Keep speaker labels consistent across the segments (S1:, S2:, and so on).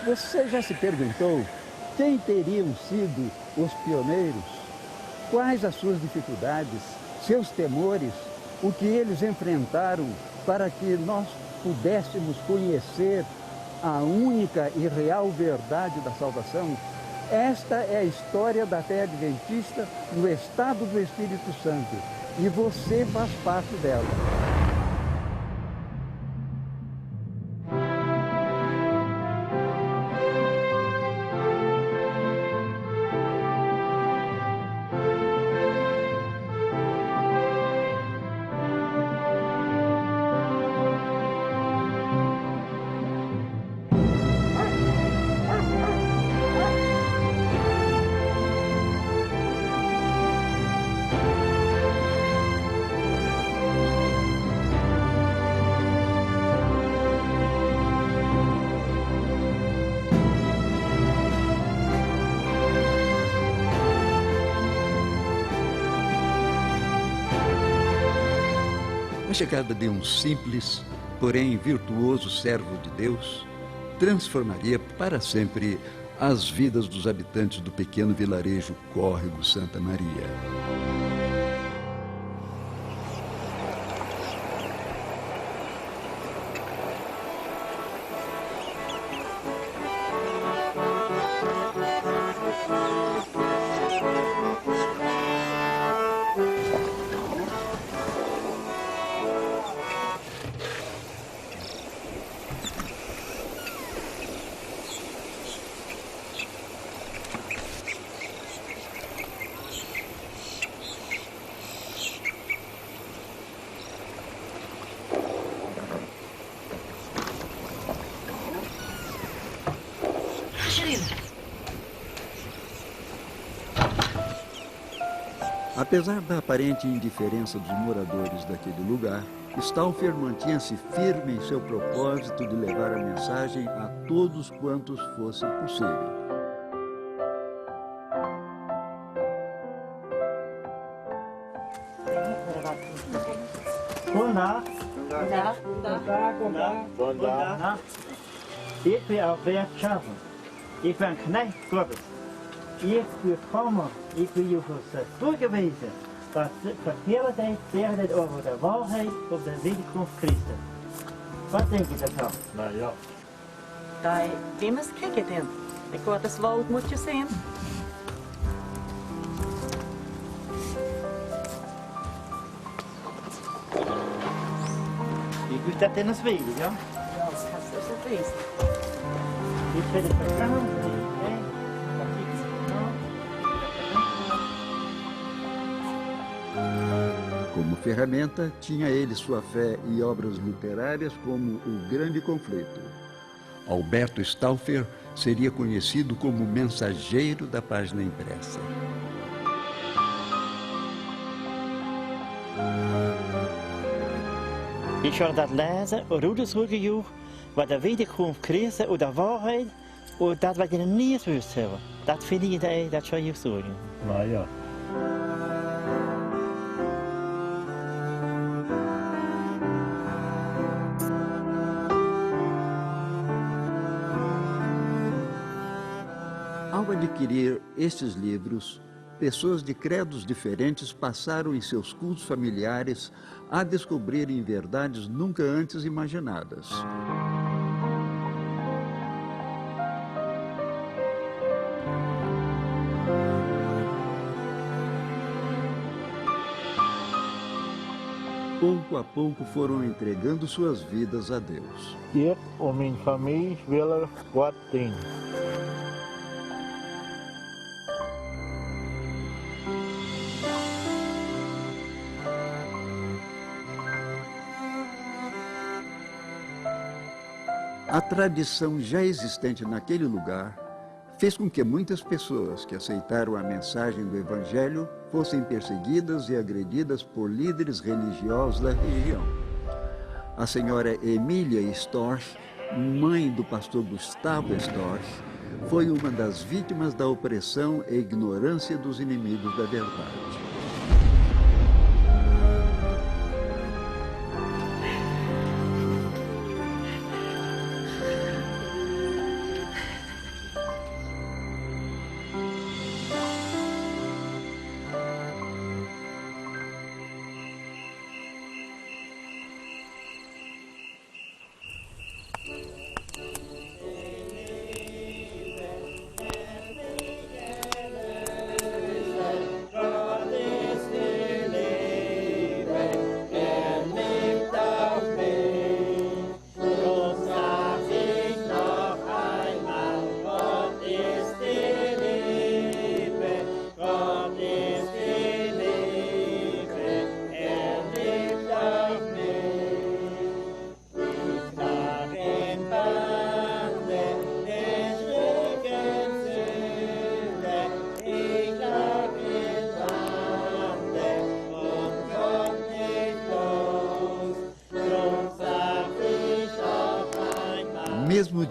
S1: Você já se perguntou quem teriam sido os pioneiros? Quais as suas dificuldades, seus temores, o que eles enfrentaram para que nós pudéssemos conhecer a única e real verdade da salvação? Esta é a história da fé adventista no estado do Espírito Santo e você faz parte dela.
S2: A chegada de um simples, porém virtuoso servo de Deus transformaria para sempre as vidas dos habitantes do pequeno vilarejo Córrego Santa Maria. Apesar da aparente indiferença dos moradores daquele lugar, Stauffer mantinha-se firme em seu propósito de levar a mensagem a todos quantos fosse possível.
S3: Goddag. Ik wil op werkschaffen. Ik ben knecht Gottes. Ik wil komen, ik wil je terugwijzen wat vertellen tijd over de waarheid op de wederkomst Christus. Wat denk je daarvan?
S4: Nou ja.
S5: Nej, vi måste kicka den. Det går att svalt mot ju sen.
S3: Ik wist dat in een Zweden, ja?
S5: Ja, så så vis.
S3: Ik vind het bekend.
S2: Como ferramenta, tinha ele sua fé e obras literárias como O Grande Conflito. Alberto Stauffer seria conhecido como mensageiro da página impressa.
S3: Ik zal dat lezen en roedersruggen wat de wederkomst Christus en de waarheid en dat wat je niet wist hebben. Dat vind ik dat zal je zorgen.
S4: Nou ja.
S2: Ao adquirir estes livros, pessoas de credos diferentes passaram em seus cultos familiares a descobrirem verdades nunca antes imaginadas. Pouco a pouco foram entregando suas vidas a Deus.
S4: Ik en mijn familie willen God dienen.
S2: A tradição já existente naquele lugar fez com que muitas pessoas que aceitaram a mensagem do Evangelho fossem perseguidas e agredidas por líderes religiosos da região. A senhora Emília Storch, mãe do pastor Gustavo Storch, foi uma das vítimas da opressão e ignorância dos inimigos da verdade.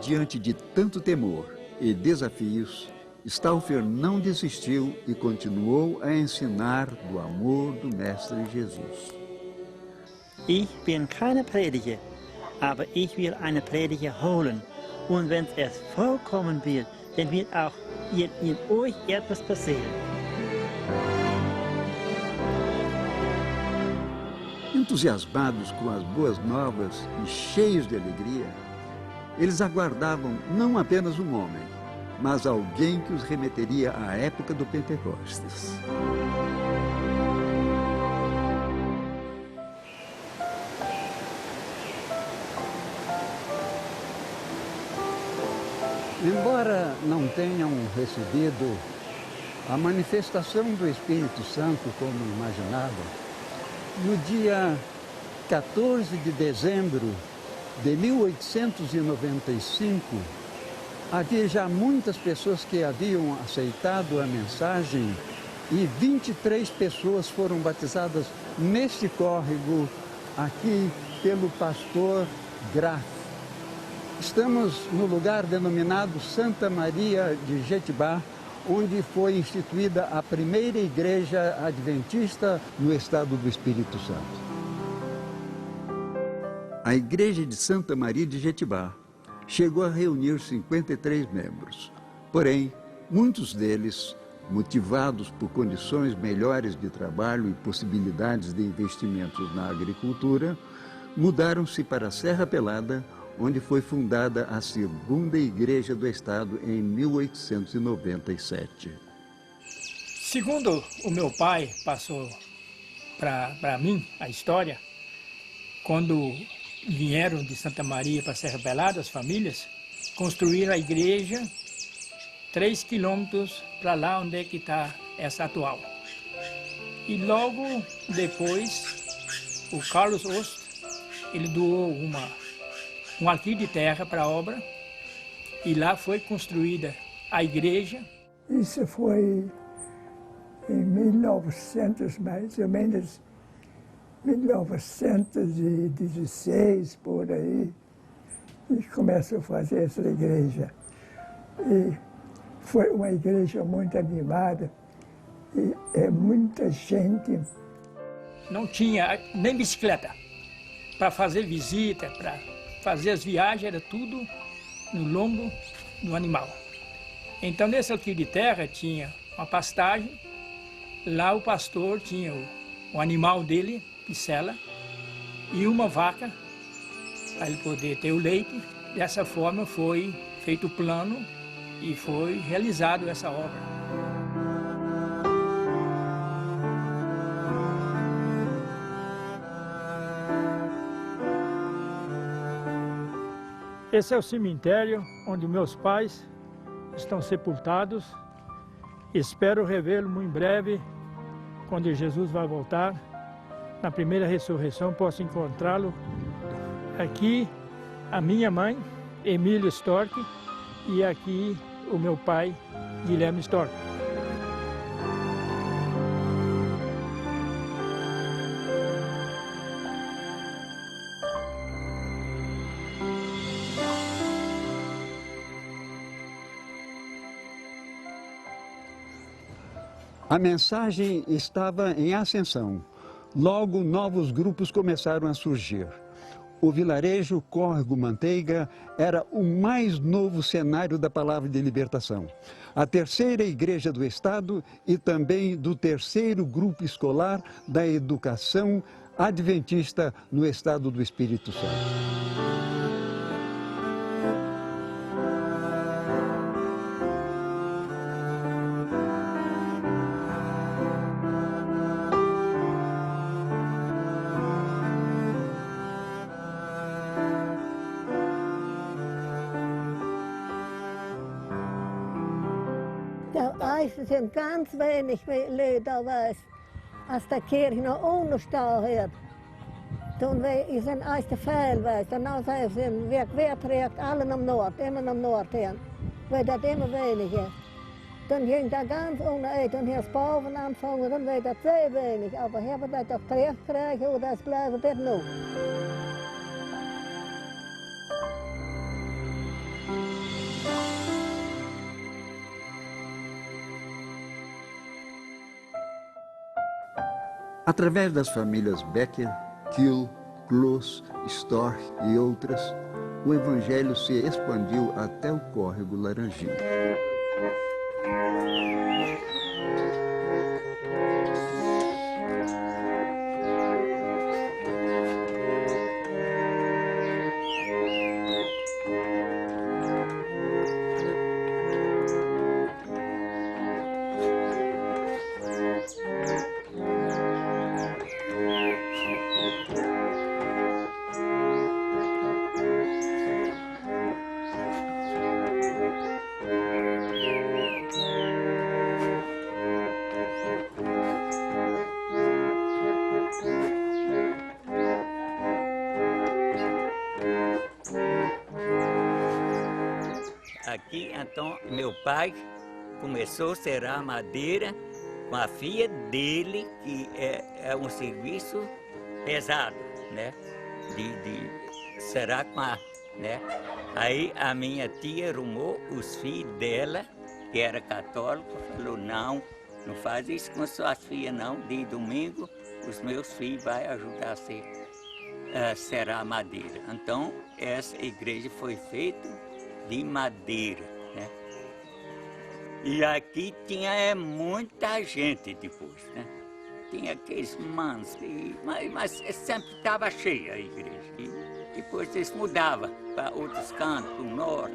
S2: diante de tanto temor e desafios, Stauffer não desistiu e continuou a ensinar do amor do Mestre Jesus.
S3: Ich bin keine Prediger, aber ich will eine Prediger holen. Und wenn es vorkommen wird, dann wird auch in euch etwas passieren.
S2: Entusiasmados com as boas novas e cheios de alegria, eles aguardavam não apenas um homem, mas alguém que os remeteria à época do Pentecostes.
S1: Embora não tenham recebido a manifestação do Espírito Santo como imaginavam, no dia 14 de dezembro de 1895, havia já muitas pessoas que haviam aceitado a mensagem e 23 pessoas foram batizadas neste córrego aqui pelo pastor Graf. Estamos no lugar denominado Santa Maria de Jetibá, onde foi instituída a primeira igreja adventista no estado do Espírito Santo.
S2: A igreja de Santa Maria de Jetibá chegou a reunir 53 membros. Porém, muitos deles, motivados por condições melhores de trabalho e possibilidades de investimentos na agricultura, mudaram-se para a Serra Pelada, onde foi fundada a segunda igreja do estado em 1897.
S6: Segundo o meu pai passou para mim a história, quando vieram de Santa Maria para Serra Pelada, as famílias, construíram a igreja 3 quilômetros para lá onde é que está essa atual. E logo depois, o Carlos Ost, ele doou um alqueire de terra para a obra, e lá foi construída a igreja.
S7: Isso foi em 1900, mais ou menos 1916, por aí, e começou a fazer essa igreja. E foi uma igreja muito animada, e muita gente.
S6: Não tinha nem bicicleta para fazer visita, para fazer as viagens, era tudo no lombo do animal. Então, nesse alqueire de terra tinha uma pastagem, lá o pastor tinha o animal dele, picela, e uma vaca, para ele poder ter o leite. Dessa forma foi feito o plano e foi realizado essa obra. Esse é o cemitério onde meus pais estão sepultados. Espero revê-lo muito em breve, quando Jesus vai voltar. Na primeira ressurreição posso encontrá-lo. Aqui a minha mãe, Emília Storck, e aqui o meu pai, Guilherme Storck.
S1: A mensagem estava em ascensão. Logo, novos grupos começaram a surgir. O vilarejo Córrego Manteiga era o mais novo cenário da palavra de libertação. A terceira igreja do estado e também do terceiro grupo escolar da educação adventista no estado do Espírito Santo.
S8: Es sind ganz wenig Leute, als der Kirche noch unterstanden hat. Toen wij zijn uit de vuil was, dan zijn we weer trekt alle naar Noord, immer naar Noord heen. Weil dat immer weniger. Dann ging da ganz unten, dann hier boven anfangen, dann wird das sehr wenig. Aber hebben we dat toch terugkrijgen, hoe dat blijven dit nu.
S2: Através das famílias Becker, Kiel, Kloos, Storch e outras, o Evangelho se expandiu até o córrego Laranjinha.
S9: Aqui, então, meu pai começou a serrar madeira com a filha dele, que é um serviço pesado, né? De serrar com a, né? Aí a minha tia arrumou os filhos dela, que era católico, falou, não faz isso com suas filhas não, de domingo os meus filhos vão ajudar a serrar madeira. Então, essa igreja foi feita de madeira, né? E aqui tinha muita gente depois, né? Tinha aqueles manos, mas sempre estava cheia a igreja. E depois eles mudavam para outros cantos, para o norte.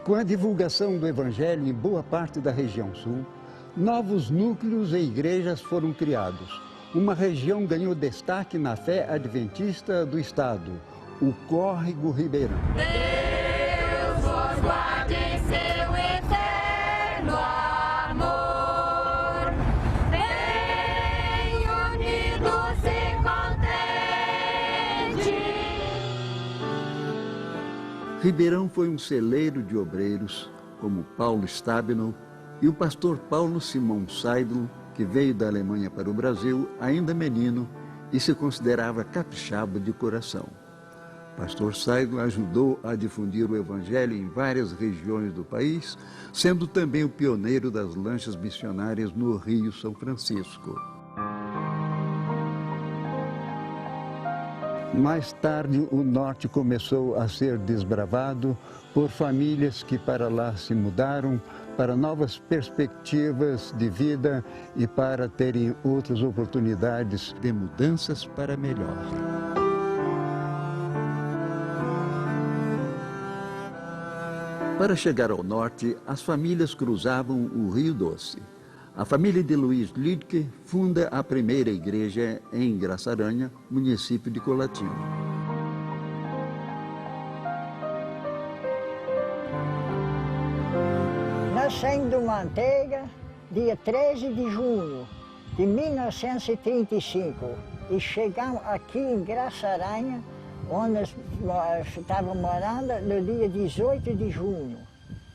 S1: Com a divulgação do Evangelho em boa parte da região sul, novos núcleos e igrejas foram criados. Uma região ganhou destaque na fé adventista do estado, o Córrego Ribeirão.
S10: Deus vos guarde em seu eterno amor, bem unidos e contentes.
S2: Ribeirão foi um celeiro de obreiros, como Paulo Stabenow e o pastor Paulo Simon Seidl, que veio da Alemanha para o Brasil ainda menino e se considerava capixaba de coração. Pastor Seidl ajudou a difundir o Evangelho em várias regiões do país, sendo também o pioneiro das lanchas missionárias no Rio São Francisco.
S1: Mais tarde, o norte começou a ser desbravado por famílias que para lá se mudaram para novas perspectivas de vida e para terem outras oportunidades
S2: de mudanças para melhor. Para chegar ao norte, as famílias cruzavam o Rio Doce. A família de Luiz Lüdke funda a primeira igreja em Graçaranha, município de Colatina.
S11: Nascendo de Manteiga, dia 13 de junho de 1935, e chegamos aqui em Graçaranha, onde nós estávamos morando, no dia 18 de junho.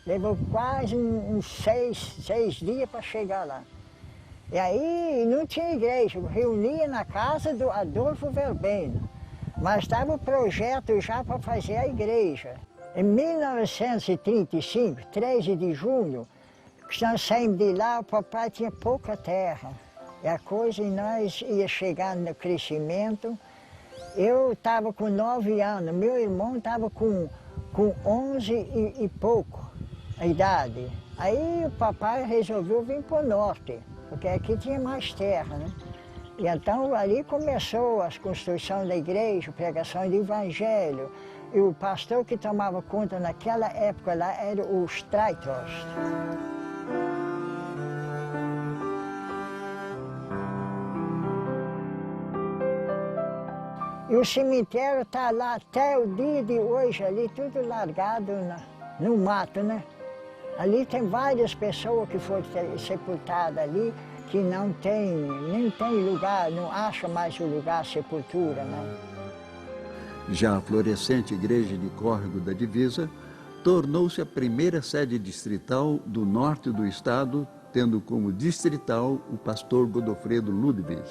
S11: Levou quase uns seis dias para chegar lá. E aí não tinha igreja, reunia na casa do Adolfo Verbena, mas estava o projeto já para fazer a igreja. Em 1935, 13 de junho, que nós saímos de lá, o papai tinha pouca terra. E a coisa, e nós ia chegando no crescimento. Eu estava com 9 anos, meu irmão estava com 11 e pouco a idade. Aí o papai resolveu vir para o norte, porque aqui tinha mais terra, né? E então ali começou a construção da igreja, pregação do evangelho. E o pastor que tomava conta naquela época lá era o Streithorst. E o cemitério está lá até o dia de hoje, ali tudo largado no mato, né? Ali tem várias pessoas que foram sepultadas ali, que nem tem lugar, não acha mais o lugar sepultura, né?
S2: Já a florescente igreja de Córrego da Divisa tornou-se a primeira sede distrital do norte do estado, tendo como distrital o pastor Godofredo Ludwig.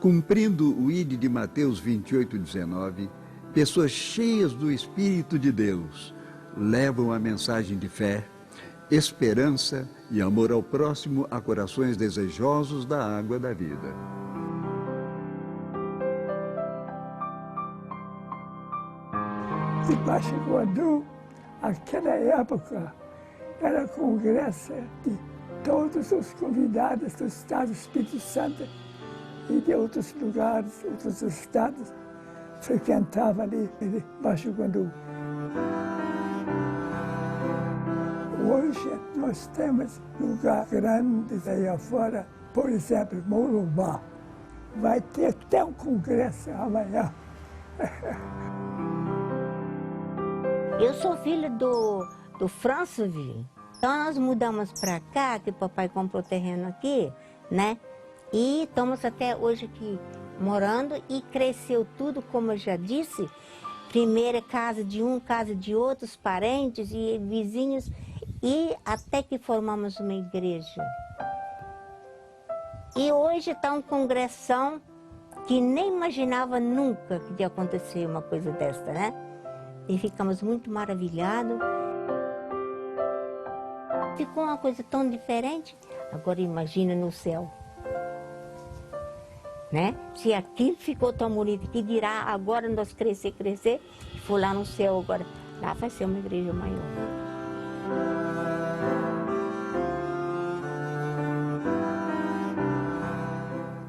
S2: Cumprindo o ide de Mateus 28:19, pessoas cheias do Espírito de Deus levam a mensagem de fé, esperança e amor ao próximo a corações desejosos da água da vida.
S7: E Baixo Guandu, naquela época, era congresso de todos os convidados do Estado do Espírito Santo e de outros lugares, outros estados, frequentavam ali Baixo Guandu. Hoje nós temos lugares grandes aí afora, por exemplo, Morubá. Vai ter até um congresso amanhã.
S12: Eu sou filha do Franceville. Então nós mudamos para cá, que o papai comprou terreno aqui, né? E estamos até hoje aqui morando e cresceu tudo, como eu já disse. Primeira casa de um, casa de outros, parentes e vizinhos. E até que formamos uma igreja. E hoje está um congressão que nem imaginava nunca que ia acontecer uma coisa desta, né? E ficamos muito maravilhados. Ficou uma coisa tão diferente. Agora imagina no céu. Né? Se aqui ficou tão bonito, que dirá agora nós crescer, e for lá no céu agora. Lá vai ser uma igreja maior.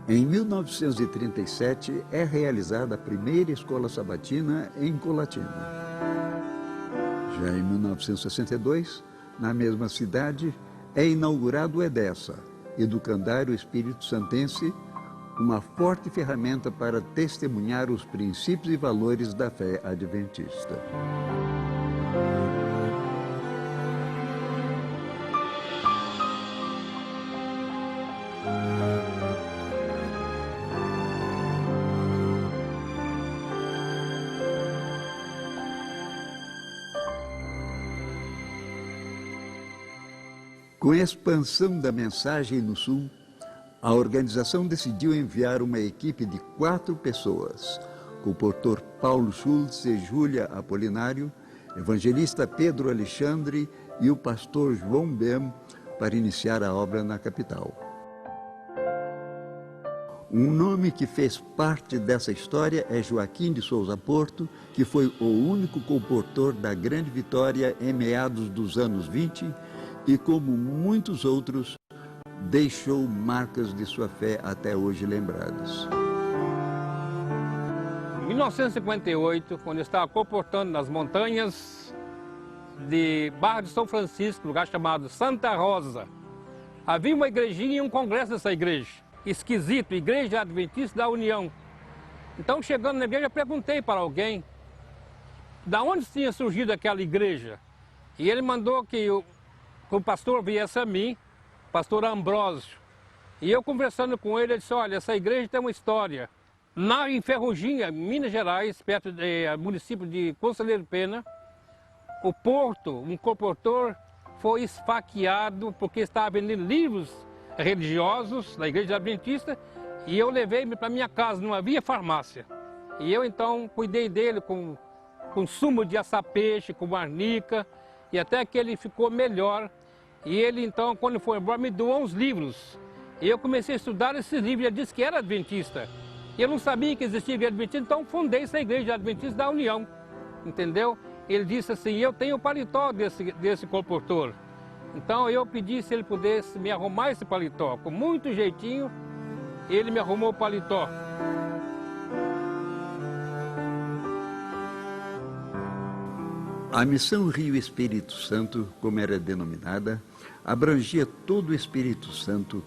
S2: Em 1937 é realizada a primeira escola sabatina em Colatina. Já em 1962, na mesma cidade, é inaugurado o EDESA, Educandário Espírito Santense, uma forte ferramenta para testemunhar os princípios e valores da fé adventista. Com a expansão da mensagem no Sul, a organização decidiu enviar uma equipe de 4 pessoas, com o pastor Paulo Schultz e Júlia Apolinário, evangelista Pedro Alexandre e o pastor João Bem, para iniciar a obra na capital. Um nome que fez parte dessa história é Joaquim de Souza Porto, que foi o único comportor da Grande Vitória em meados dos anos 20 e, como muitos outros, deixou marcas de sua fé até hoje lembradas.
S13: Em 1958, quando eu estava comportando nas montanhas de Barra de São Francisco, lugar chamado Santa Rosa, havia uma igrejinha e um congresso dessa igreja. Esquisito, Igreja Adventista da União. Então, chegando na igreja, eu perguntei para alguém da onde tinha surgido aquela igreja. E ele mandou que o pastor viesse a mim, pastor Ambrósio. E eu conversando com ele, ele disse, olha, essa igreja tem uma história. Em Ferruginha, Minas Gerais, perto do município de Conselheiro Pena, o Porto, um comportor, foi esfaqueado porque estava vendendo livros religiosos da Igreja Adventista, e eu levei para minha casa, não havia farmácia. E eu então cuidei dele com sumo de assar-peixe, com arnica, e até que ele ficou melhor. E ele então, quando foi embora, me doou uns livros. E eu comecei a estudar esses livros, ele disse que era adventista. E eu não sabia que existia igreja adventista, então fundei essa Igreja Adventista da União, entendeu? Ele disse assim, eu tenho o paletó desse comportor. Então eu pedi se ele pudesse me arrumar esse paletó. Com muito jeitinho, ele me arrumou o paletó.
S2: A Missão Rio Espírito Santo, como era denominada, abrangia todo o Espírito Santo,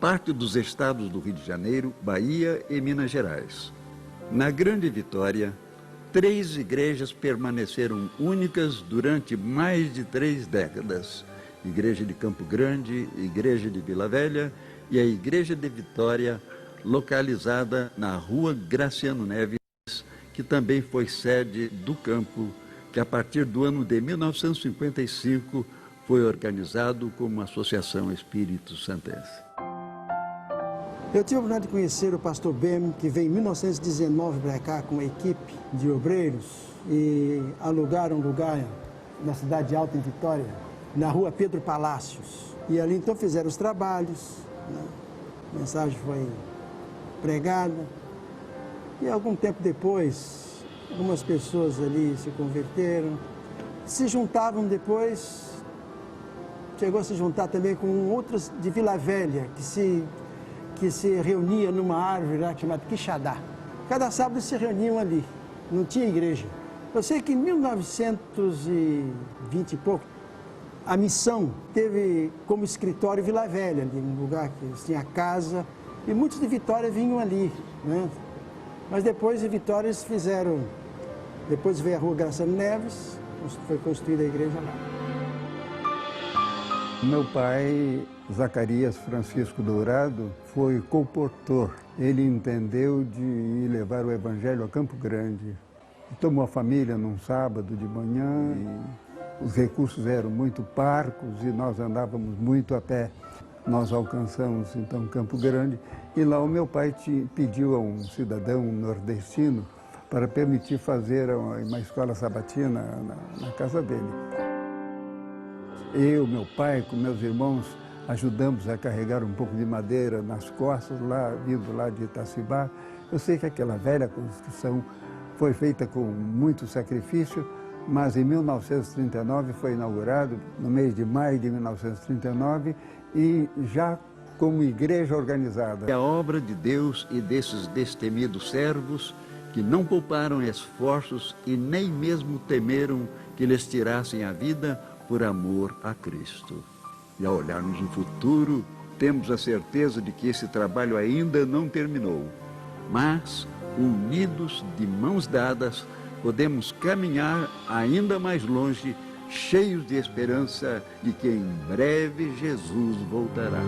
S2: parte dos estados do Rio de Janeiro, Bahia e Minas Gerais. Na Grande Vitória, 3 igrejas permaneceram únicas durante mais de 3 décadas. Igreja de Campo Grande, Igreja de Vila Velha e a Igreja de Vitória, localizada na Rua Graciano Neves, que também foi sede do campo, que a partir do ano de 1955 foi organizado como Associação Espírito Santense.
S14: Eu tive a oportunidade de conhecer o pastor Bem, que veio em 1919 para cá com uma equipe de obreiros e alugaram um lugar na cidade alta, em Vitória, na rua Pedro Palácios. E ali então fizeram os trabalhos, né? A mensagem foi pregada e algum tempo depois, algumas pessoas ali se converteram, se juntavam depois, chegou a se juntar também com outras de Vila Velha, que se reuniam numa árvore lá chamada Quixadá. Cada sábado se reuniam ali, não tinha igreja. Eu sei que em 1920 e pouco, a missão teve como escritório Vila Velha, ali, um lugar que tinha casa, e muitos de Vitória vinham ali, né? Mas depois de Vitória eles fizeram, depois veio a Rua Graciano Neves, foi construída a igreja lá.
S1: Meu pai, Zacarias Francisco Dourado, foi comportor. Ele entendeu de ir levar o evangelho a Campo Grande. Tomou a família num sábado de manhã e os recursos eram muito parcos e nós andávamos muito a pé. Nós alcançamos então Campo Grande e lá o meu pai pediu a um cidadão nordestino para permitir fazer uma escola sabatina na casa dele. Eu, meu pai, com meus irmãos, ajudamos a carregar um pouco de madeira nas costas, vindo lá de Itacibá. Eu sei que aquela velha construção foi feita com muito sacrifício, mas em 1939 foi inaugurado, no mês de maio de 1939, e já como igreja organizada.
S2: É a obra de Deus e desses destemidos servos que não pouparam esforços e nem mesmo temeram que lhes tirassem a vida por amor a Cristo. E ao olharmos no futuro, temos a certeza de que esse trabalho ainda não terminou. Mas, unidos de mãos dadas, podemos caminhar ainda mais longe, cheios de esperança de que em breve Jesus voltará.